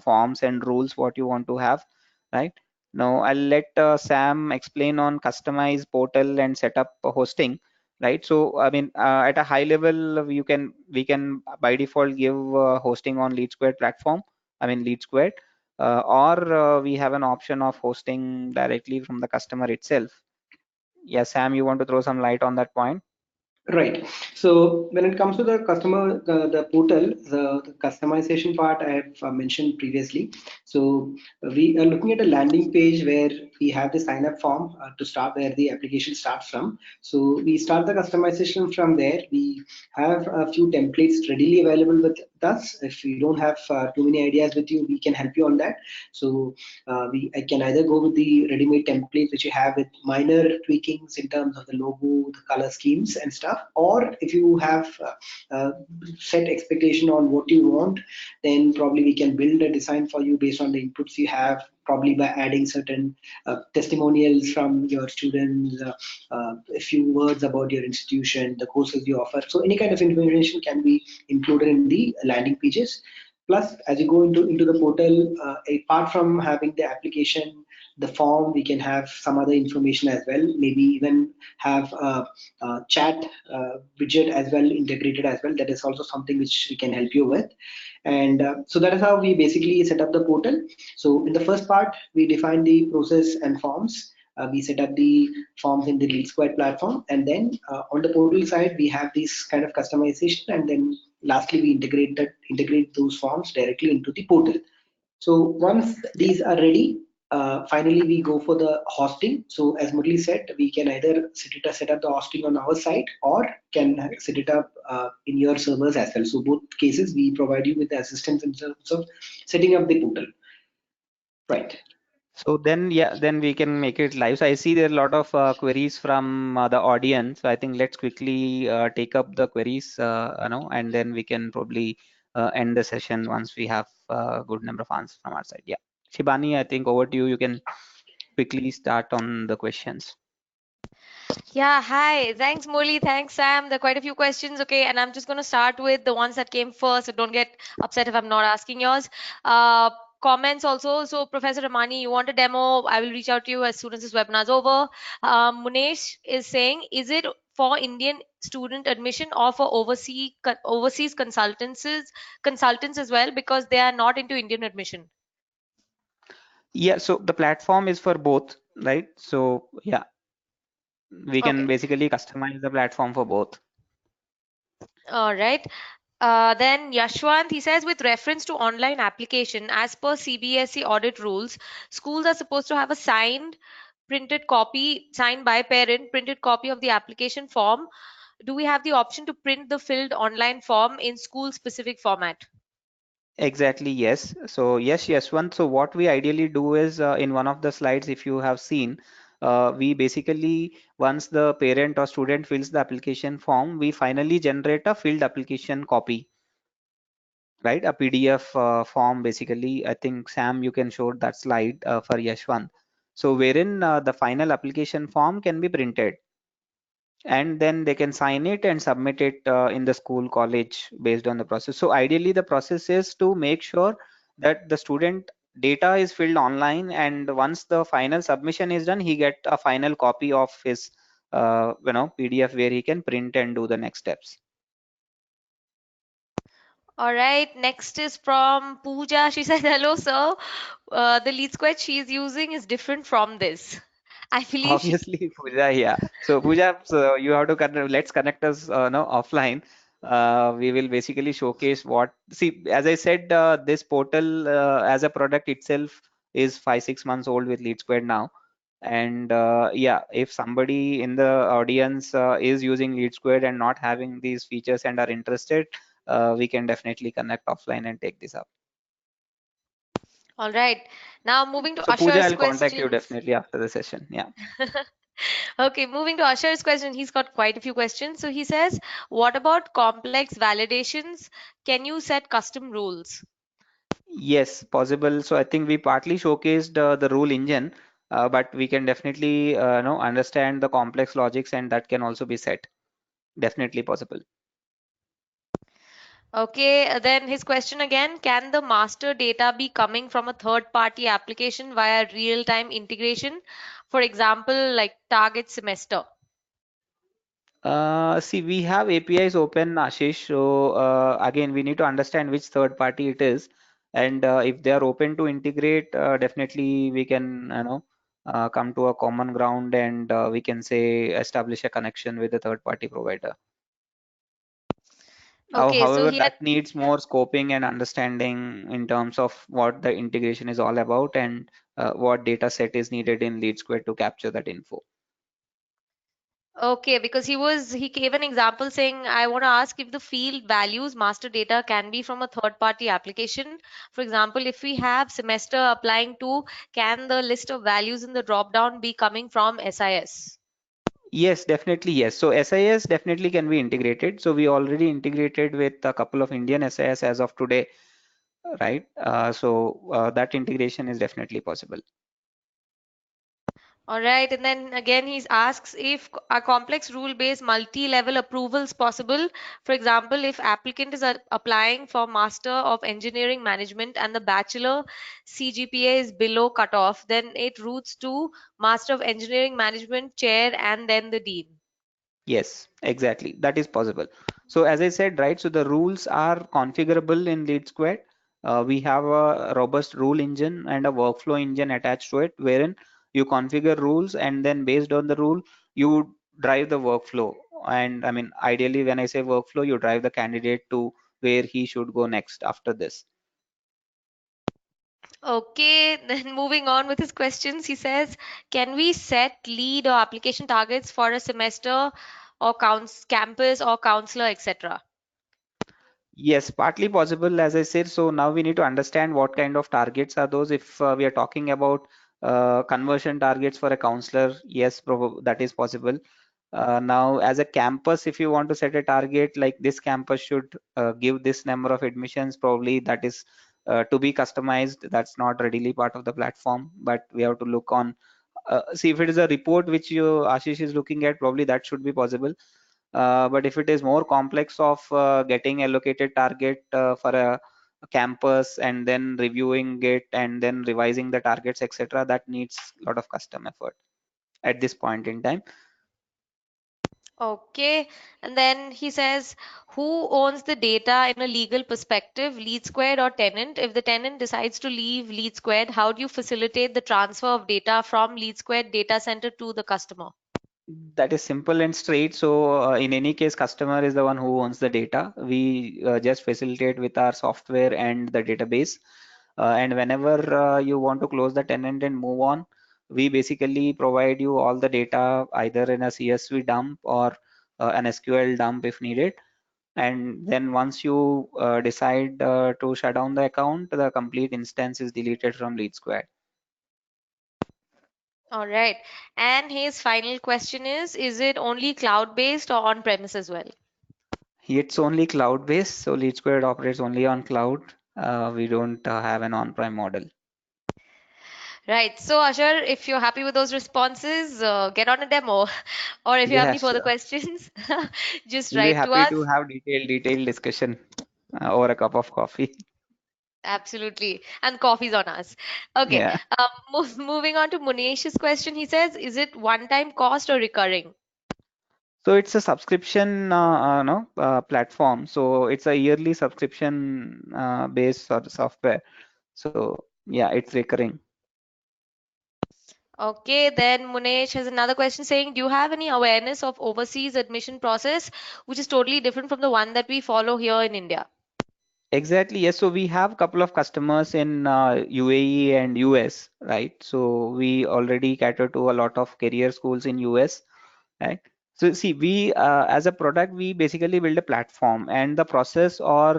forms and rules what you want to have, right? Now I'll let Sam explain on customize portal and set up hosting, right? So I mean at a high level, we can by default give hosting on LeadSquared platform, I mean LeadSquared, or we have an option of hosting directly from the customer itself. Yeah, Sam, you want to throw some light on that point? Right. So when it comes to the customer, the portal, the customization part I have mentioned previously. So we are looking at a landing page where we have the sign up form to start where the application starts from. So we start the customization from there. We have a few templates readily available with us. If you don't have too many ideas with you, we can help you on that. So I can either go with the ready-made template which you have with minor tweakings in terms of the logo, the color schemes and stuff, or if you have set expectation on what you want, then probably we can build a design for you based on the inputs you have, probably by adding certain testimonials from your students, a few words about your institution, the courses you offer. So any kind of information can be included in the landing pages. Plus, as you go into the portal, apart from having the application, the form, we can have some other information as well. Maybe even have a chat widget as well integrated as well. That is also something which we can help you with. And so that is how we basically set up the portal. So in the first part, we define the process and forms. We set up the forms in the LeadSquared platform, and then on the portal side, we have this kind of customization, and then lastly, we integrate those forms directly into the portal. So once these are ready, finally we go for the hosting. So as Murli said, we can either set up the hosting on our site or can set it up in your servers as well. So both cases, we provide you with the assistance in terms of setting up the portal. Right. So then, yeah, then we can make it live. So I see there are a lot of queries from the audience. So I think let's quickly take up the queries, and then we can probably end the session once we have a good number of answers from our side. Yeah, Shibani, I think over to you. You can quickly start on the questions. Yeah, hi. Thanks, Murli. Thanks, Sam. There are quite a few questions. Okay, and I'm just going to start with the ones that came first. So don't get upset if I'm not asking yours. Comments also. So, Professor Ramani, you want a demo? I will reach out to you as soon as this webinar is over. Munesh is saying, is it for Indian student admission or for overseas consultants as well, because they are not into Indian admission? Yeah, so the platform is for both, right? So yeah, we can Okay. basically customize the platform for both. All right. Then Yashwant, he says, with reference to online application, as per CBSE audit rules, schools are supposed to have a printed copy, signed by parent, printed copy of the application form. Do we have the option to print the filled online form in school specific format? Exactly, yes. So yes, Yashwant. So what we ideally do is in one of the slides, if you have seen, we basically, once the parent or student fills the application form, we finally generate a filled application copy, right? A PDF form, basically. I think Sam, you can show that slide for Yashwant. So wherein the final application form can be printed, and then they can sign it and submit it in the school college based on the process. So ideally the process is to make sure that the student data is filled online, and once the final submission is done, he get a final copy of his PDF where he can print and do the next steps. All right. Next is from Pooja. She said, hello, sir. The lead square she's using is different from this. I believe she. Obviously, Pooja, yeah. So Pooja, so you have to let's connect us no offline. We will basically showcase what, see, as I said, this portal as a product itself is 5-6 months old with LeadSquared now. And yeah, if somebody in the audience is using LeadSquared and not having these features and are interested, we can definitely connect offline and take this up. All right. Now moving to So Pooja, Usher's I'll contact you questions. definitely after the session. Yeah. Okay, moving to Usher's question. He's got quite a few questions. So he says, what about complex validations? Can you set custom rules? Yes, possible. So I think we partly showcased the rule engine, but we can definitely understand the complex logics, and that can also be set. Definitely possible. Okay, then his question again, can the master data be coming from a third party application via real time integration? For example, like target semester. See, we have APIs open, Ashish. So again, we need to understand which third party it is, and if they are open to integrate, definitely we can, come to a common ground, and we can say establish a connection with the third party provider. Okay, so However, he had. that needs more scoping and understanding in terms of what the integration is all about, and what data set is needed in LeadSquared to capture that info. Okay, because he gave an example saying, I want to ask if the field values master data can be from a third party application. For example, if we have semester applying to, can the list of values in the drop down be coming from SIS? Yes, definitely yes. So SIS definitely can be integrated. So we already integrated with a couple of Indian SIS as of today, right? That integration is definitely possible. All right, and then again he asks if a complex rule-based multi-level approvals possible. For example, if applicant is applying for Master of Engineering Management and the Bachelor CGPA is below cutoff, then it routes to Master of Engineering Management Chair and then the Dean. Yes, exactly. That is possible. So as I said, right, so the rules are configurable in LeadSquared. We have a robust rule engine and a workflow engine attached to it, wherein you configure rules and then based on the rule, you drive the workflow. And I mean, ideally, when I say workflow, you drive the candidate to where he should go next after this. Okay, then moving on with his questions, he says, can we set lead or application targets for a semester or campus or counselor, etc.? Yes, partly possible, as I said. So now we need to understand what kind of targets are those. If we are talking about conversion targets for a counselor, yes, that is possible. Now, as a campus, if you want to set a target like this campus should give this number of admissions, probably that is to be customized. That's not readily part of the platform, but we have to look on. See if it is a report which you Ashish is looking at, probably that should be possible. But if it is more complex of getting allocated target for a campus and then reviewing it and then revising the targets, etc., that needs a lot of custom effort at this point in time. Okay, and then he says, who owns the data in a legal perspective, LeadSquared or tenant? If the tenant decides to leave LeadSquared, how do you facilitate the transfer of data from LeadSquared data center to the customer? That is simple and straight. So in any case, customer is the one who owns the data. We just facilitate with our software and the database. And whenever you want to close the tenant and move on, we basically provide you all the data either in a CSV dump or an SQL dump if needed. And then once you decide to shut down the account, the complete instance is deleted from LeadSquared. All right. And his final question is it only cloud-based or on-premise as well? It's only cloud-based, so LeadSquared operates only on cloud. We don't have an on-prem model. Right. So, Ashar, if you're happy with those responses, get on a demo. Or if you have Yeah, any further sure. questions, just We'll be write to happy us. to have detailed discussion over a cup of coffee. Absolutely. And coffee's on us. Okay. Yeah. Moving on to Munesh's question, he says, is it one-time cost or recurring? So it's a subscription no, platform. So it's a yearly subscription based software. So yeah, it's recurring. Okay, then Munesh has another question saying, do you have any awareness of overseas admission process, which is totally different from the one that we follow here in India? Exactly. Yes. So we have a couple of customers in UAE and US, right? So we already cater to a lot of career schools in US, right? So see, we as a product, we basically build a platform, and the process or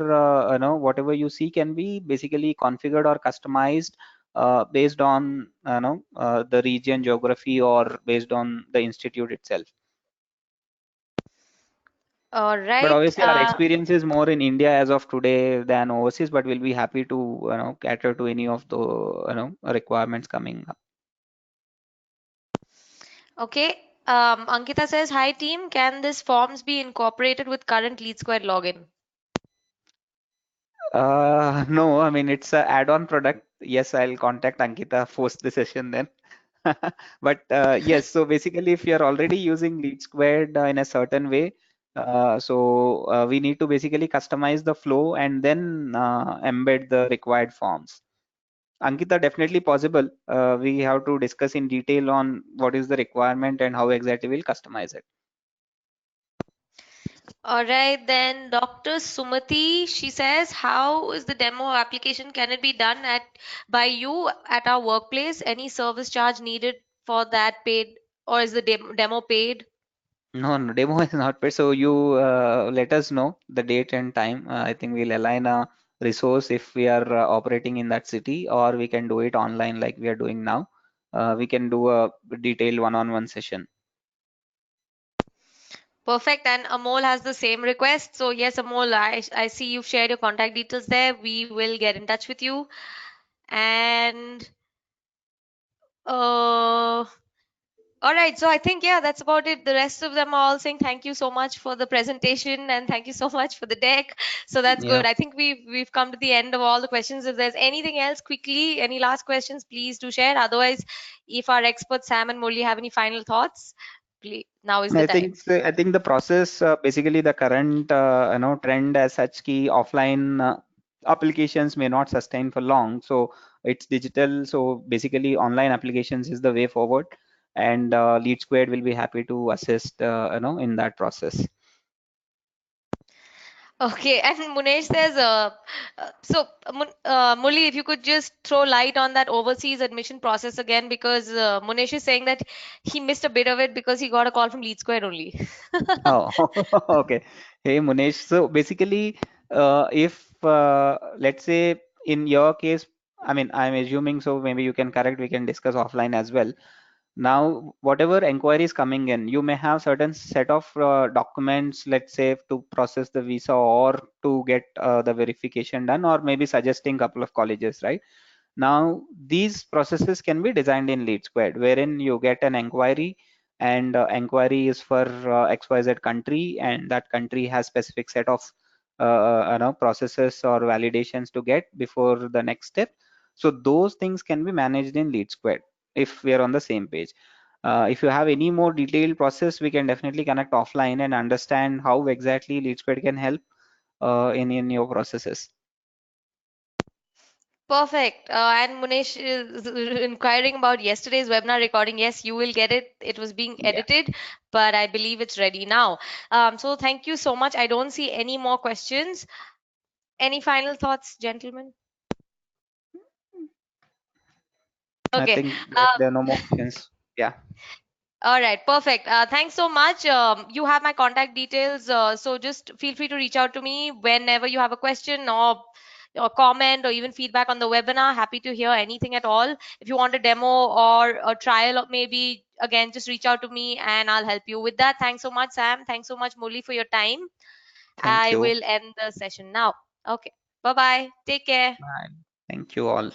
whatever you see can be basically configured or customized based on the region, geography, or based on the institute itself. All But right. obviously, our experience is more in India as of today than overseas. But we'll be happy to cater to any of the requirements coming up. Okay. Ankita says, hi team, can this forms be incorporated with current LeadSquared login? No, I mean it's a add-on product. Yes, I'll contact Ankita post the session then. But yes, so basically, if you're already using LeadSquared in a certain way, we need to basically customize the flow and then embed the required forms. Ankita, definitely possible. We have to discuss in detail on what is the requirement and how exactly we'll customize it. All right, then Dr. Sumati, she says, how is the demo application? Can it be done at by you at our workplace? Any service charge needed for that paid, or is the demo paid? No, no, demo is not paid. So you let us know the date and time. I think we'll align a resource if we are operating in that city, or we can do it online like we are doing now. We can do a detailed one-on-one session. Perfect. And Amol has the same request. So yes, Amol, I see you've shared your contact details there. We will get in touch with you. And uh all right, so I think, yeah, that's about it. The rest of them are all saying thank you so much for the presentation and thank you so much for the deck. So that's good. Yeah. I think we've come to the end of all the questions. If there's anything else quickly, any last questions, please do share. Otherwise, if our experts Sam and Molly have any final thoughts, please, now is the time. I think the process basically the current trend as such key offline applications may not sustain for long. So it's digital. So basically online applications is the way forward, and LeadSquared will be happy to assist in that process. Okay, and Munesh says, Murli, if you could just throw light on that overseas admission process again, because Munesh is saying that he missed a bit of it because he got a call from LeadSquared only. Oh, okay. Hey, Munesh. So basically, if let's say in your case, I mean, I'm assuming so maybe you can correct, we can discuss offline as well. Now, whatever inquiries coming in, you may have certain set of documents, let's say, to process the visa or to get the verification done, or maybe suggesting couple of colleges, right? Now, these processes can be designed in LeadSquared, wherein you get an inquiry, and inquiry is for XYZ country, and that country has specific set of processes or validations to get before the next step. So those things can be managed in LeadSquared if we are on the same page. If you have any more detailed process, we can definitely connect offline and understand how exactly LeadSquared can help in your processes. Perfect. And Munesh is inquiring about yesterday's webinar recording. Yes, you will get it. It was being Yeah. edited, but I believe it's ready now. So thank you so much. I don't see any more questions. Any final thoughts, gentlemen? I Okay. think Uh, there are no more questions. Yeah. all right. Perfect. Thanks so much. You have my contact details. So just feel free to reach out to me whenever you have a question or comment or even feedback on the webinar. Happy to hear anything at all. If you want a demo or a trial, or maybe again, just reach out to me and I'll help you with that. Thanks so much, Sam. Thanks so much, Murli, for your time. Thank I you. will end the session now. Okay. Bye bye. Take care. Bye. Thank you all.